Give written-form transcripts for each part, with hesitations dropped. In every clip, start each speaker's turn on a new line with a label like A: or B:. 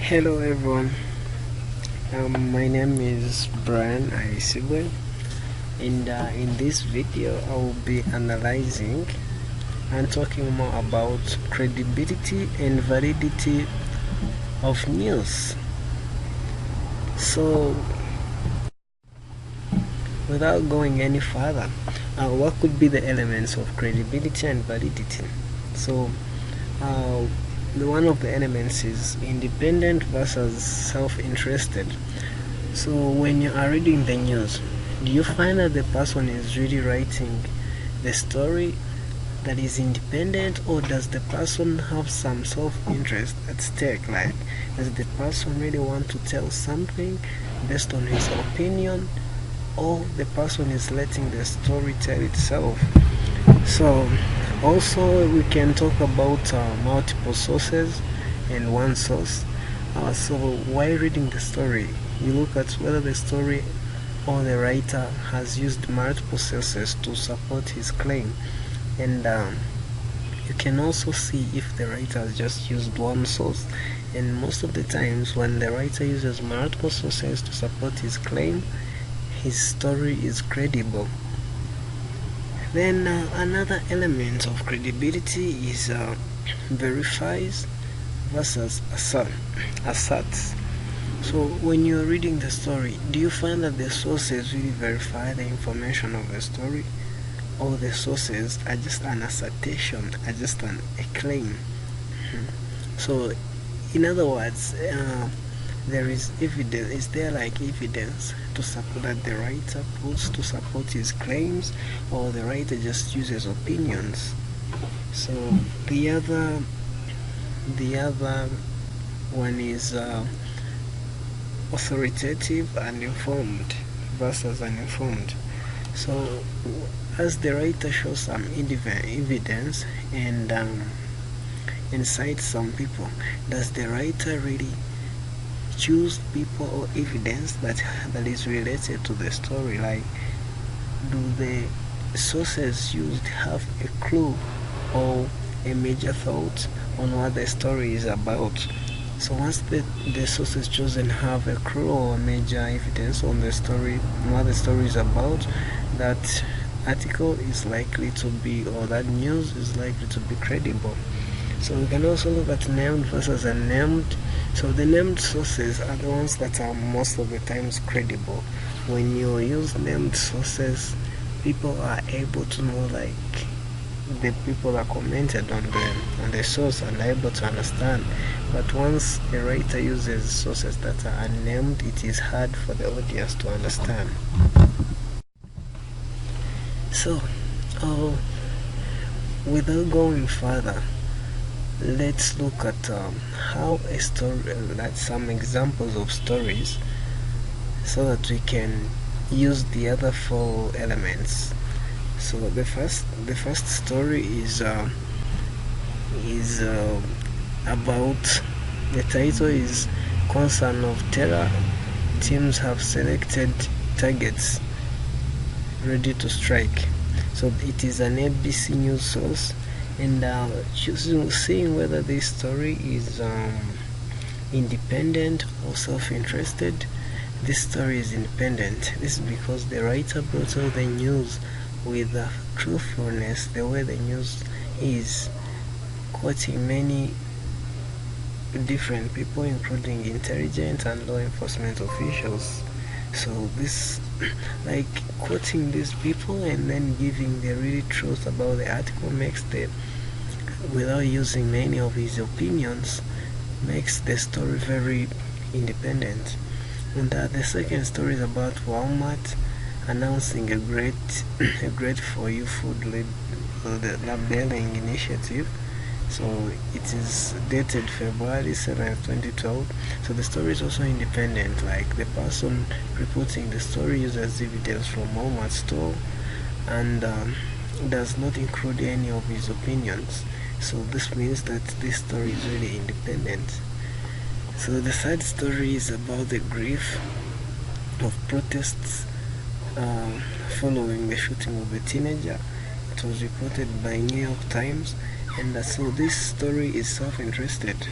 A: Hello everyone, my name is Brian Aisibwe, and in this video I will be analyzing and talking more about credibility and validity of news. So without going any further, what could be the elements of credibility and validity? So one of the elements is independent versus self-interested. So when you are reading the news, do you find that the person is really writing the story that is independent, or does the person have some self-interest at stake? Like, does the person really want to tell something based on his opinion, or the person is letting the story tell itself? So also we can talk about multiple sources and one source. So while reading the story, you look at whether the story or the writer has used multiple sources to support his claim, and you can also see if the writer has just used one source. And most of the times when the writer uses multiple sources to support his claim, his story is credible. Then another element of credibility is verifies versus asserts. So when you're reading the story, do you find that the sources really verify the information of the story, or the sources are just an assertion, are just a claim? So in other words, there is evidence. Is there like evidence to support that the writer puts to support his claims, or the writer just uses opinions? So the other one is authoritative and informed versus uninformed. So as the writer shows some evidence and cites some people, does the writer really choose people or evidence that is related to the story? Like, do the sources used have a clue or a major thought on what the story is about? So once the sources chosen have a clue or a major evidence on the story, what the story is about, that article is likely to be, or that news is likely to be credible. So we can also look at named versus unnamed. So the named sources are the ones that are most of the times credible. When you use named sources, people are able to know, like, the people that commented on the source and are able to understand. But once a writer uses sources that are unnamed, it is hard for the audience to understand. So without going further, let's look at how a story, like some examples of stories, so that we can use the other four elements. So the first story is about, the title is Concern of Terror, Teams Have Selected Targets Ready to Strike. So it is an ABC news source, and seeing whether this story is independent or self-interested. This story is independent. This is because the writer brought out the news with truthfulness, the way the news is, quoting many different people, including intelligence and law enforcement officials. So this, like, quoting these people and then giving the real truth about the article, makes the, without using many of his opinions, makes the story very independent. And the second story is about Walmart announcing a great for you food labeling initiative. So it is dated February 7th, 2012. So the story is also independent. Like, the person reporting the story uses evidence from Walmart store and does not include any of his opinions. So this means that this story is really independent. So the third story is about the grief of protests following the shooting of a teenager. It was reported by New York Times, and so this story is self-interested.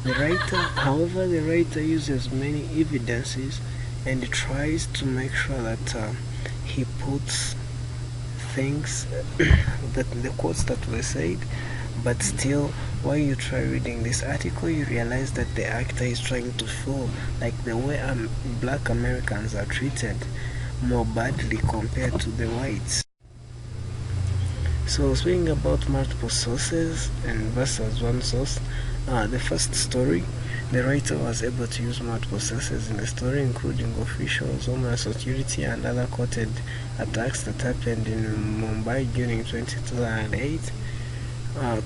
A: The writer uses many evidences and tries to make sure that he puts things that the quotes that were said, but still, while you try reading this article, you realize that the actor is trying to feel like the way black Americans are treated more badly compared to the whites. So, speaking about multiple sources and versus one source, the first story, the writer was able to use multiple sources in the story, including officials, Homeland Security, and other quoted attacks that happened in Mumbai during 2008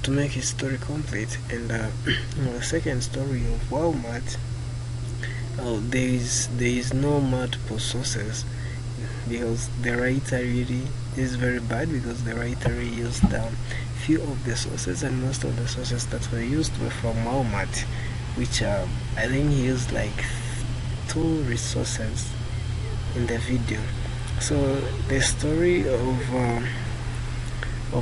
A: to make his story complete. And the second story of Walmart, there is no multiple sources because the writer really is very bad because the writer really used few of the sources, and most of the sources that were used were from Walmart, which I think he used like 2 resources in the video. So the story of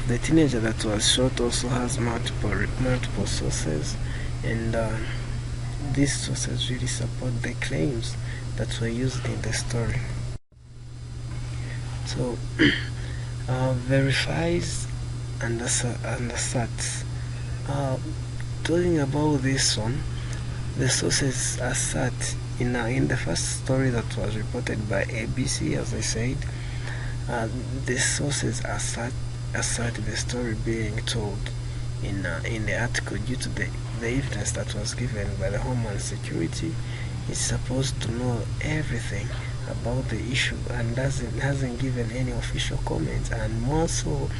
A: the teenager that was shot also has multiple sources, and these sources really support the claims that were used in the story. So verifies and asserts. Talking about this one, the sources assert in the first story that was reported by ABC, as I said, the sources assert the story being told in the article due to the evidence that was given by the Homeland Security. Is supposed to know everything about the issue and hasn't given any official comments. And more so,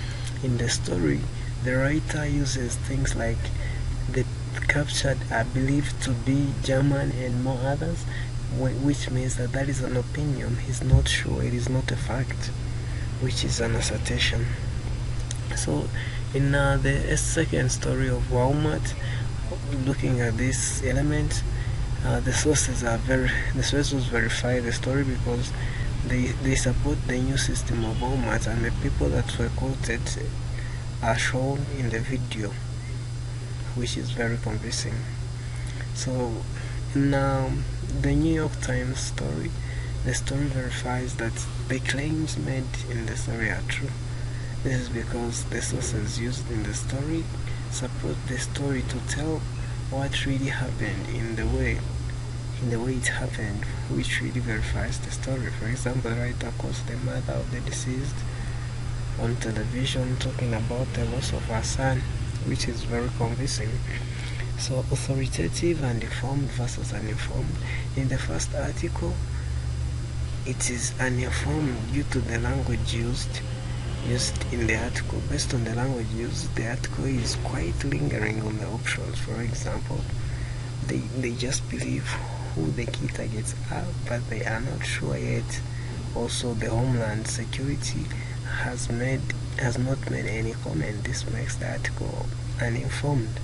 A: in the story, the writer uses things like the captured are believed to be German and more others, which means that is an opinion. He's not sure, it is not a fact, which is an assertion. So in the second story of Walmart, looking at this element, the sources verify the story because they support the new system of Walmart, and the people that were quoted are shown in the video, which is very convincing. So in the New York Times story, the story verifies that the claims made in the story are true. This is because the sources used in the story support the story to tell what really happened in the way it happened, which really verifies the story. For example, the writer quotes the mother of the deceased on television talking about the loss of her son, which is very convincing. So authoritative and informed versus uninformed. In the first article, it is uninformed due to the language used in the article. Based on the language used, the article is quite lingering on the options. For example, they just believe who the key targets are, but they are not sure yet. Also, the Homeland Security has not made any comment. This makes the article uninformed.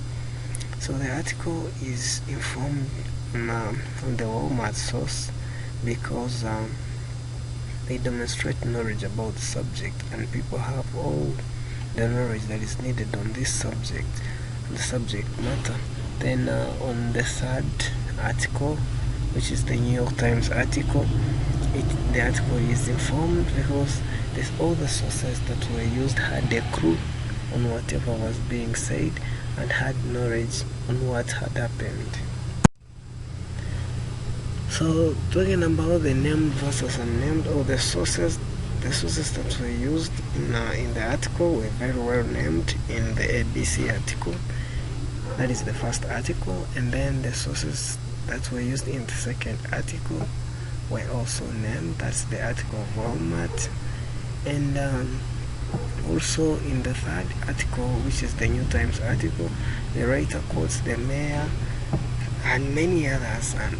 A: So the article is informed on the Walmart source because they demonstrate knowledge about the subject, and people have all the knowledge that is needed on this subject, the subject matter. Then on the third article, which is the New York Times article, the article is informed because all the sources that were used had a clue on whatever was being said and had knowledge on what had happened. So talking about the named versus unnamed, or the sources that were used in the article were very well named in the ABC article. That is the first article, and then the sources that were used in the second article were also named. That's the article of Walmart. And also in the third article, which is the New Times article, the writer quotes the mayor and many others and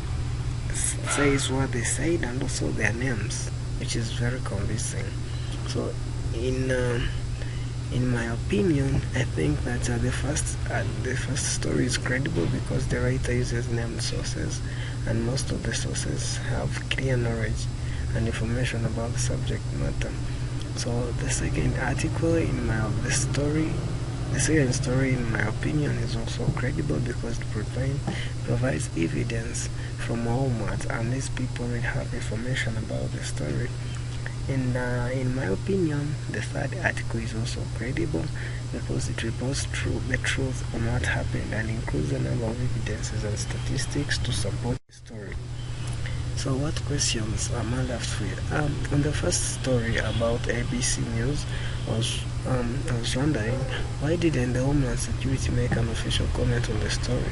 A: says what they said and also their names, which is very convincing. So in my opinion, I think that the first story is credible because the writer uses named sources, and most of the sources have clear knowledge and information about the subject matter. So the second article in the story The second story, in my opinion, is also credible because it provides evidence from Walmart, and these people will have information about the story. And in my opinion, the third article is also credible because it reports the truth on what happened and includes a number of evidences and statistics to support the story. So what questions am I left with? On the first story about ABC News, I was wondering, why didn't the Homeland Security make an official comment on the story?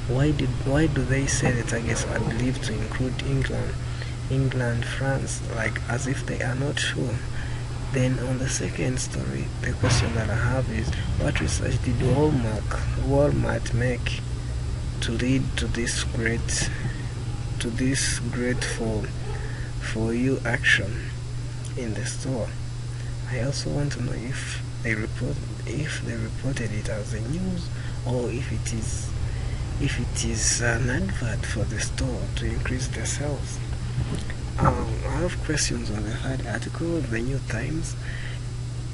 A: Why do they say the targets are believed to include England, France, like as if they are not sure? Then on the second story, the question that I have is, what research did Walmart make to lead to this great for you action in the store? I also want to know if they reported it as a news, or if it is an advert for the store to increase their sales. I have questions on the third article of the New Times.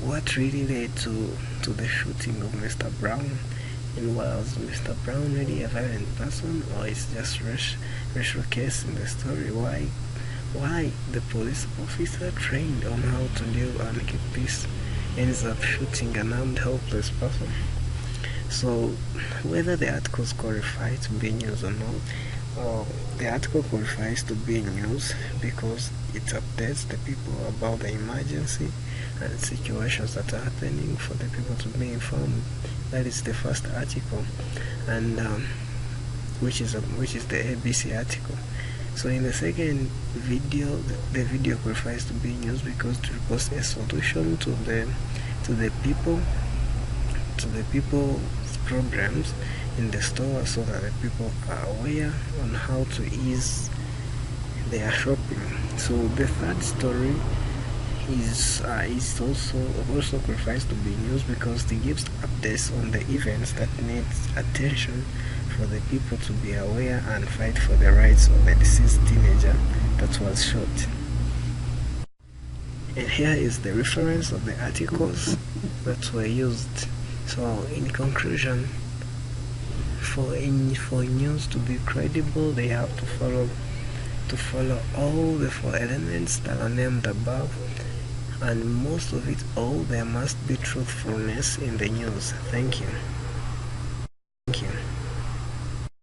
A: What really led to the shooting of Mr. Brown? And was Mr. Brown really a violent person, or is just racial case in the story? Why the police officer trained on how to live and keep peace ends up shooting an armed helpless person? So whether the articles qualify to be news or not, the article qualifies to be news because it updates the people about the emergency and situations that are happening for the people to be informed. That is the first article, and which is the ABC article. So in the second video, the video qualifies to be news because it reports a solution to the people's problems in the store, so that the people are aware on how to ease their shopping. So the third story is also qualifies to be news because it gives updates on the events that need attention for the people to be aware and fight for the rights of the deceased teenager that was shot. And here is the reference of the articles that were used. So in conclusion, for news to be credible, they have to follow all the four elements that are named above, and most of it all, there must be truthfulness in the news. Thank you.